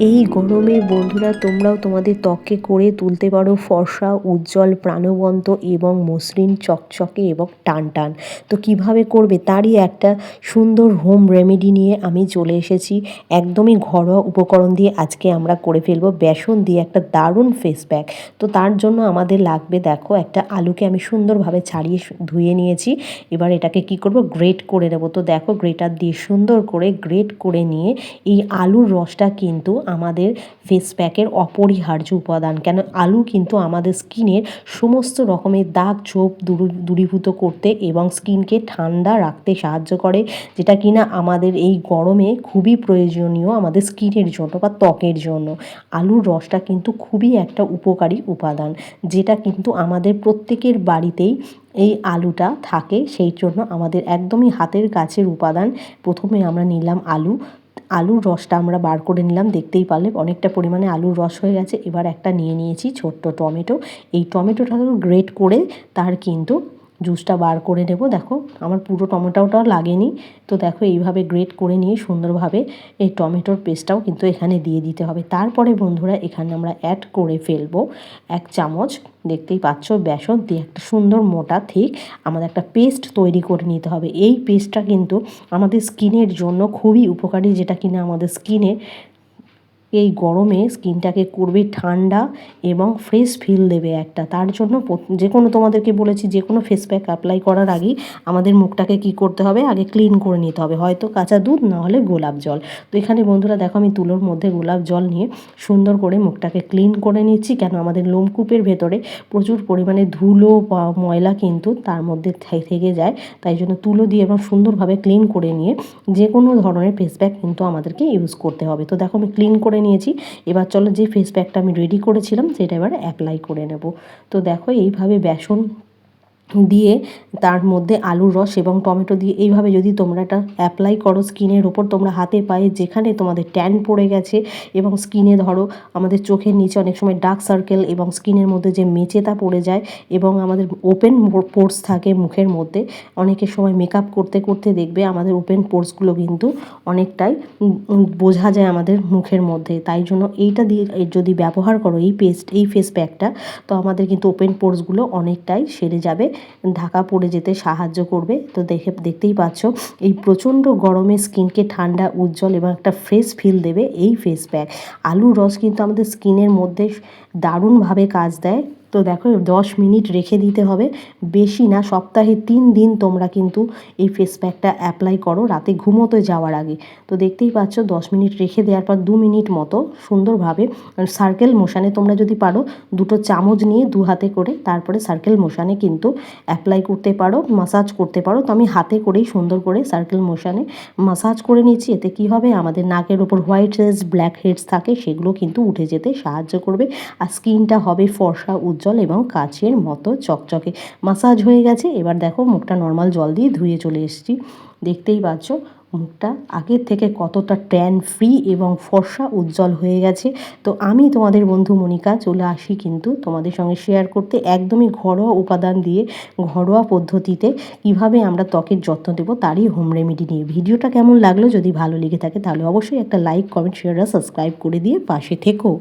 এই গরমে বন্ধুরা তোমরাও তোমাদের ত্বককে করে তুলতে পারো ফর্সা, উজ্জ্বল, প্রাণবন্ত এবং মসৃণ, চকচকে এবং টানটান। তো কিভাবে করবে তারই একটা সুন্দর হোম রেমেডি নিয়ে আমি চলে এসেছি। একদমই ঘরোয়া উপকরণ দিয়ে আজকে আমরা করে ফেলবো বেসন দিয়ে একটা দারুণ ফেস প্যাক। তো তার জন্য আমাদের লাগবে, দেখো, একটা আলুকে আমি সুন্দরভাবে ছাড়িয়ে ধুয়ে নিয়েছি। এবার এটাকে কি করব, গ্রেট করে নেব। তো দেখো, গ্রেটার দিয়ে সুন্দর করে গ্রেট করে নিয়ে এই আলুর রসটা কিন্তু আমাদের ফেস প্যাকের অপরিহার্য উপাদান। কেন, আলু কিন্তু আমাদের স্কিনের সমস্ত রকমের দাগ ছোপ দূরীভূত করতে এবং স্কিনকে ঠান্ডা রাখতে সাহায্য করে, যেটা কিনা আমাদের এই গরমে খুবই প্রয়োজনীয় আমাদের স্কিনের জন্য বা ত্বকের জন্য। আলুর রসটা কিন্তু খুবই একটা উপকারী উপাদান, যেটা কিন্তু আমাদের প্রত্যেকের বাড়িতেই এই আলুটা থাকে। সেই জন্য আমাদের একদমই হাতের কাছের উপাদান। প্রথমে আমরা নিলাম আলুর রসটা আমরা বার করে নিলাম, দেখতেই পারলে অনেকটা পরিমাণে আলুর রস হয়ে গেছে। এবার একটা নিয়ে নিয়েছি ছোট্ট টমেটো। এই টমেটোটাকেও গ্রেট করে তার কিন্তু জুসটা বার করে নেব। দেখো, আমার পুরো টমেটোটাও লাগেনি। তো দেখো, এইভাবে গ্রেট করে নিয়ে সুন্দরভাবে এই টমেটোর পেস্টটাও কিন্তু এখানে দিয়ে দিতে হবে। তারপরে বন্ধুরা এখানে আমরা অ্যাড করে ফেলবো 1 চামচ, দেখতেই পাচ্ছ, বেসন দিয়ে একটা সুন্দর মোটা ঠিক আমাদের একটা পেস্ট তৈরি করে নিতে হবে। এই পেস্টটা কিন্তু আমাদের স্কিনের জন্য খুবই উপকারী, যেটা কিনা আমাদের স্কিনে এই গরমে স্কিনটাকে করবে ঠান্ডা এবং ফ্রেশ ফিল দেবে একটা। তার জন্য যে কোনো, তোমাদেরকে বলেছি, যে কোনো ফেস প্যাক অ্যাপ্লাই করার আগেই আমাদের মুখটাকে কি করতে হবে, আগে ক্লিন করে নিতে হবে, হয়তো কাঁচা দুধ না হলে গোলাপ জল। তো এখানে বন্ধুরা দেখো, আমি তুলোর মধ্যে গোলাপ জল নিয়ে সুন্দর করে মুখটাকে ক্লিন করে নিচ্ছি। কেন, আমাদের লোমকূপের ভেতরে প্রচুর পরিমাণে ধুলো বা ময়লা কিন্তু তার মধ্যে থেকে যায়। তাই জন্য তুলো দিয়ে এবং সুন্দরভাবে ক্লিন করে নিয়ে যে কোনো ধরনের ফেস প্যাক কিন্তু আমাদেরকে ইউজ করতে হবে। তো দেখো, আমি ক্লিন করে নিয়েছি। এবার চলো, যে ফেস প্যাকটা আমি রেডি করেছিলাম সেটা এবার অ্যাপ্লাই করে নেব। তো দেখো, এইভাবে বেসন দিয়ে তার মধ্যে আলুর রস এবং টমেটো দিয়ে এইভাবে যদি তোমরা এটা অ্যাপ্লাই করো স্কিনের ওপর, তোমরা হাতে পায়ে যেখানে তোমাদের ট্যান পড়ে গেছে এবং স্কিনে, ধরো আমাদের চোখের নিচে অনেক সময় ডার্ক সার্কেল এবং স্কিনের মধ্যে যে মেচেতা পড়ে যায় এবং আমাদের ওপেন পোর্স থাকে মুখের মধ্যে, অনেকের সময় মেকআপ করতে করতে দেখবে আমাদের ওপেন পোর্সগুলো কিন্তু অনেকটাই বোঝা যায় আমাদের মুখের মধ্যে। তাই জন্য এইটা দিয়ে যদি ব্যবহার করো এই ফেস প্যাকটা, তো আমাদের কিন্তু ওপেন পোর্সগুলো অনেকটাই সেরে যাবে, ঢাকা পড়ে যেতে সাহায্য করবে। তো দেখতেই পাচ্ছ, এই প্রচণ্ড গরমে স্কিনকে ঠান্ডা, উজ্জ্বল এবং একটা ফ্রেশ ফিল দেবে এই ফেস প্যাক। আলুর রস কিন্তু আমাদের স্কিনের মধ্যে দারুণভাবে কাজ দেয়। তো দেখো, 10 মিনিট রেখে দিতে হবে, বেশি না। সপ্তাহে 3 দিন তোমরা কিন্তু এই ফেস প্যাকটা অ্যাপ্লাই করো রাতে ঘুমোতে যাওয়ার আগে। তো দেখতেই পাচ্ছ, 10 মিনিট রেখে দেওয়ার পর 2 মিনিট মতো সুন্দরভাবে সার্কেল মোশানে, তোমরা যদি পারো 2টো চামচ নিয়ে 2 হাতে করে তারপরে সার্কেল মোশানে কিন্তু অ্যাপ্লাই করতে পারো, মাসাজ করতে পারো। তো আমি হাতে করেই সুন্দর করে সার্কেল মোশানে মাসাজ করে নিচ্ছি। এতে কি হবে, আমাদের নাকের ওপর হোয়াইট হেডস, ব্ল্যাক হেডস থাকে, সেগুলো কিন্তু উঠে যেতে সাহায্য করবে। আর স্কিনটা হবে ফর্সা, উজ্জ্বল এবং কাচের মতো চকচকে। মাসাজ হয়ে গেছে। এবার দেখো, মুখটা নর্মাল জল দিয়ে ধুয়ে চলে এসেছি। দেখতেই পাচ্ছ মুখটা আগের থেকে কতটা ট্যান ফ্রি এবং ফর্সা, উজ্জ্বল হয়ে গেছে। তো আমি তোমাদের বন্ধু মনিকা চলে আসি কিন্তু তোমাদের সঙ্গে শেয়ার করতে একদমই ঘরোয়া উপাদান দিয়ে, ঘরোয়া পদ্ধতিতে কিভাবে আমরা ত্বকের যত্ন দেব তারই হোম রেমেডি নিয়ে। ভিডিওটা কেমন লাগলো, যদি ভালো লেগে থাকে তাহলে অবশ্যই একটা লাইক, কমেন্ট, শেয়ার আর সাবস্ক্রাইব করে দিয়ে পাশে থেকো।